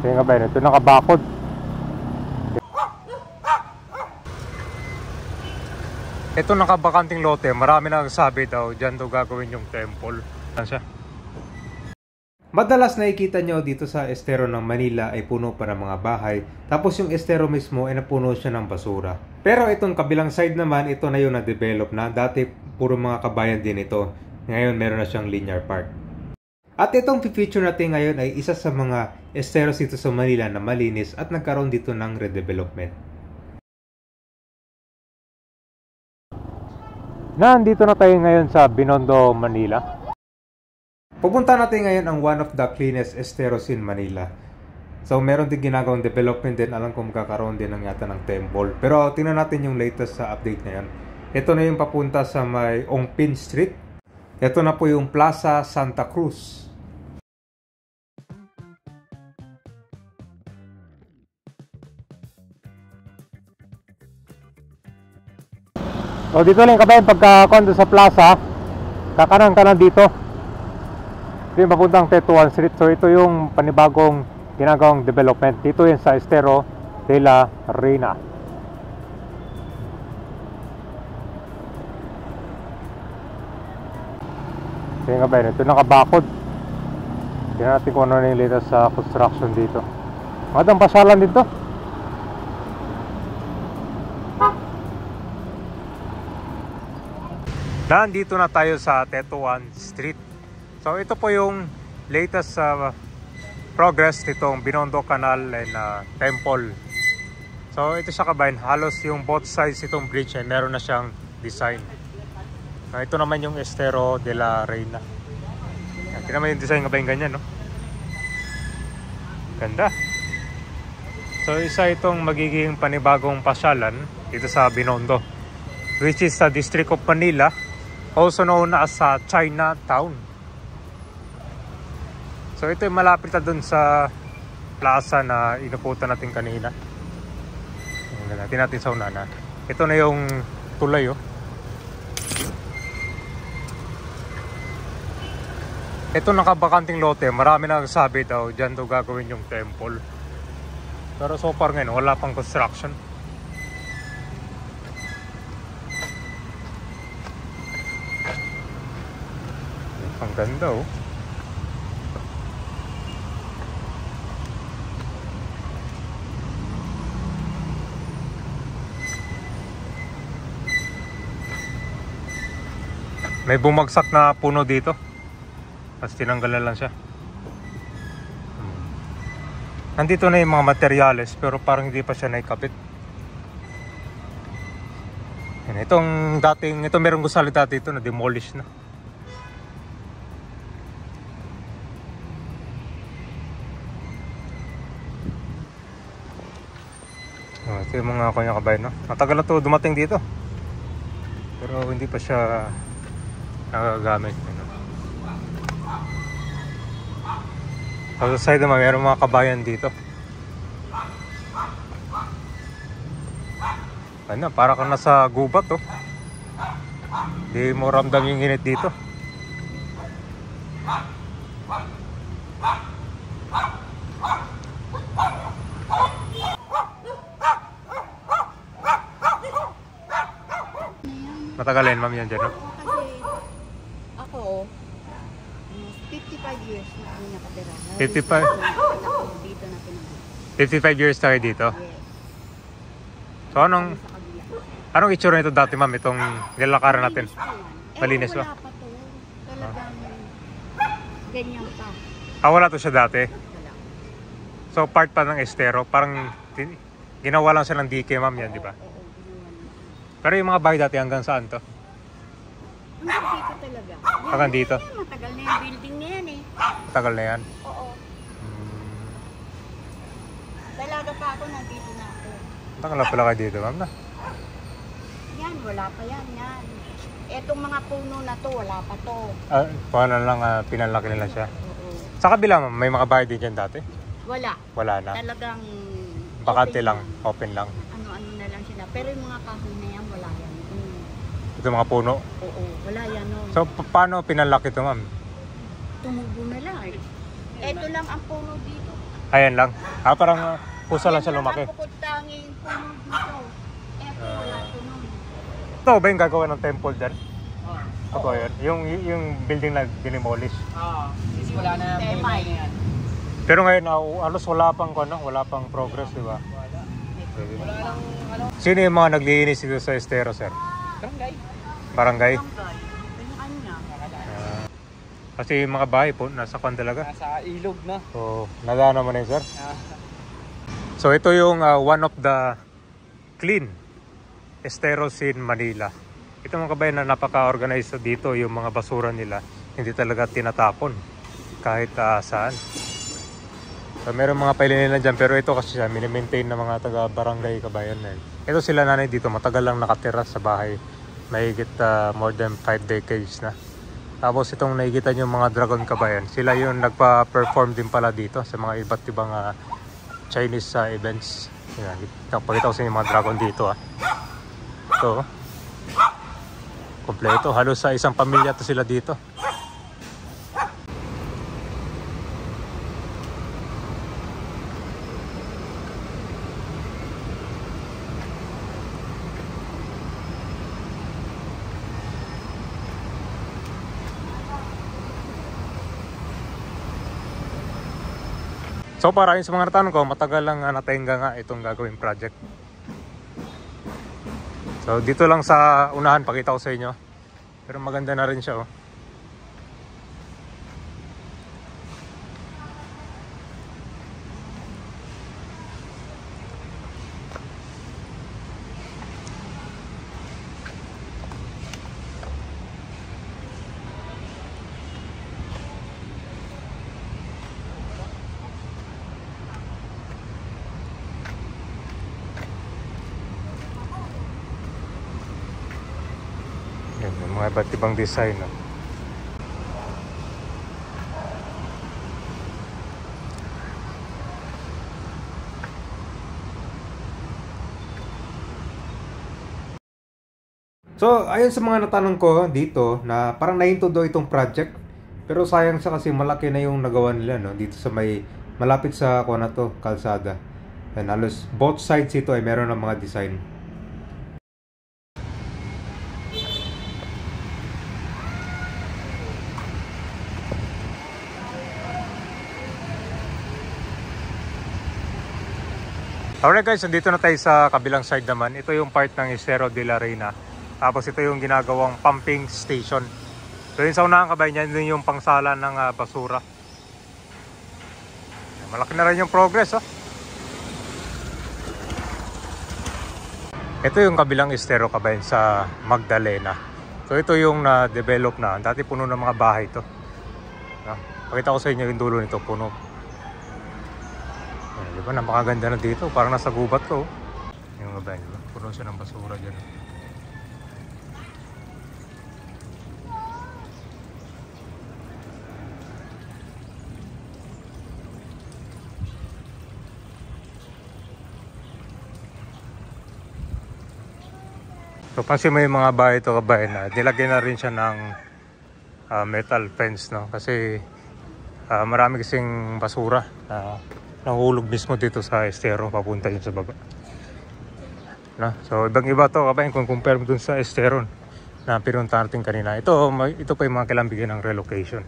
Kaya nga ba yun? Ito nakabakod. Ito nakabakanting lote. Marami na nagsabi daw dyan daw gagawin yung temple. Saan siya? Madalas nakikita nyo dito sa estero ng Manila ay puno pa ng mga bahay. Tapos yung estero mismo ay napuno siya ng basura. Pero itong kabilang side naman, ito na yung na-develop na. Dati puro mga kabayan din ito. Ngayon meron na siyang linear park. At itong feature natin ngayon ay isa sa mga esteros dito sa Manila na malinis at nagkaroon dito ng redevelopment. Nandito na tayo ngayon sa Binondo, Manila. Pupunta natin ngayon ang one of the cleanest esteros in Manila. So meron din ginagawang development din. Alam ko magkakaroon din ng yata ng temple. Pero tingnan natin yung latest sa update ngayon. Ito na yung papunta sa may Ongpin Street. Ito na po yung Plaza Santa Cruz. O dito lang kabayan pagka kondo sa plaza, kakanan ka na dito. Ito yung papuntang Tetuan Street. So ito yung panibagong ginagawang development. Dito yun sa Estero de la Reina. Kaya nga ba yun? Ito nakabakod. Tingnan natin kung ano na yung latest sa construction dito. Magandang pasyalan dito. Nandito na tayo sa Tetuan Street. So ito po yung latest progress nitong Binondo Canal and Temple. So ito siya kabayan, halos yung both sides itong bridge ay meron na siyang design. Ito naman yung Estero de la Reina. Ito naman yung design kabayan ganyan, no? Ganda. So isa itong magiging panibagong pasyalan dito sa Binondo, which is sa District of Manila, also known as Chinatown. So ito yung malapit na dun sa plaza na inuputan natin kanina. Natin natin sa unana. Ito na yung tulay, oh. Ito nakabakanting lote. Marami na nagsabi daw dyan daw gagawin yung temple. Pero so far ngayon wala pang construction. Ang ganda, oh. May bumagsak na puno dito. Tapos tinanggal na lang siya. Nandito na yung mga materyales pero parang hindi pa siya naikabit. Itong dating, ito merong gusali dati ito na demolish na. Ito yung mga kanya kabayan, no? Matagal na ito dumating dito. Pero hindi pa siya nagagamit. Sa side naman, mayroon mga kabayan dito. Ano, para ka nasa gubat, oh. Hindi mo ramdam yung init dito. Matagalin, ma'am, yan dyan, no? Kasi ako, 55 years na kami nakatira. 55? Dito na pinag-. 55 years tayo dito? Yes. So anong itsura nito dati, ma'am, itong nilakaran natin? Malinis ba? Wala pa to. Talagang ganyan pa. Wala to siya dati? Wala. So part pa ng estero, parang ginawa lang siya ng dike, ma'am, yan, di ba? Oo, Pero yung mga bahay dati hanggang saan to? hanggang dito talaga. Hanggang dito? Matagal na yung building na yan, eh. Tagal na yan? Oo. Dalaga pa ako, nandito na ako. Tagal na pala kayo dito, ma'am, na? Yan, wala pa yan, yan. Etong mga puno na to, wala pa to. Paano lang, pinalaki nila siya. Oo. Sa kabila, ma'am, may mga bahay din dyan dati? Wala. Wala na? Talagang Bakante open lang, open lang. Ano-ano na lang sila. Pero yung mga kahoy na yan, wala yan. Ito mga puno? Oo, wala yan. No. So, paano pinalaki ito, ma'am? Tumubo na lang. Ito lang ang puno dito. Ayan lang? Parang pusa lang siya lumaki. Bukod tanging puno dito. Eto, wala tunog. Ito ba yung gagawa ng temple dyan? Ito yun. Yung building na dinimolish. Kasi wala na Tema yan. Pero ngayon, alos wala pang progress, di ba? Wala nang ano. Sino yung mga naglilinis dito sa estero, sir? Barangay. Barangay? Kanya-kanya. Kasi yung mga bahay po, nasa kwan talaga. Nasa ilog na. So, nadaan naman yun, sir. So, ito yung one of the clean esteros in Manila. Ito mga kabayan na napaka-organized dito, yung mga basura nila, hindi talaga tinatapon kahit saan. So, meron mga pailinan dyan, pero ito kasi siya, mini-maintain ng mga taga-barangay kabayan na yun. Ito sila nanay dito, matagal lang nakatira sa bahay. Mahigit more than 5 decades na. Tapos itong nahigitan yung mga dragon kabayan, sila yung nagpa-perform din pala dito sa mga iba't ibang Chinese events. Yan, pakita ko sa inyo yung mga dragon dito. Ito, kompleto. Halos sa isang pamilya to sila dito. So para yun sa mga natanong ko, matagal lang natenga nga itong gagawing project. So dito lang sa unahan, pakita ko sa inyo. Pero maganda na rin siya, oh. Yan, yung mga iba't ibang design, oh. So, ayon sa mga natanong ko dito na parang nahinto daw itong project. Pero sayang sa kasi malaki na yung nagawa nila, no? Dito sa may malapit sa kuha na to, kalsada. And halos both sides ito ay meron ng mga design. Alright guys, nandito na tayo sa kabilang side naman. Ito yung part ng Estero de la Reina. Tapos ito yung ginagawang pumping station. So yun sa unang kabayan, yan din yung pangsalan ng basura. Malaki na rin yung progress, oh. Ito yung kabilang Estero kabayan sa Magdalena. So ito yung na-develop na. Dati puno ng mga bahay to. Pakita ko sa inyo yung dulo nito, puno. Diba, napakaganda na dito. Parang nasa gubat ko. Yung kabayan, diba? Puno siya ng basura dyan. So pansin mo yung mga bahay ito kabayan na nilagyan na rin siya ng metal fence, no? Kasi marami kasing basura nahulog mismo dito sa estero papunta yun sa baba, no? So ibang iba to kabayan kung compare mo dun sa estero na pinuntahan natin kanina. Ito pa yung mga kailangan bigyan ng relocation.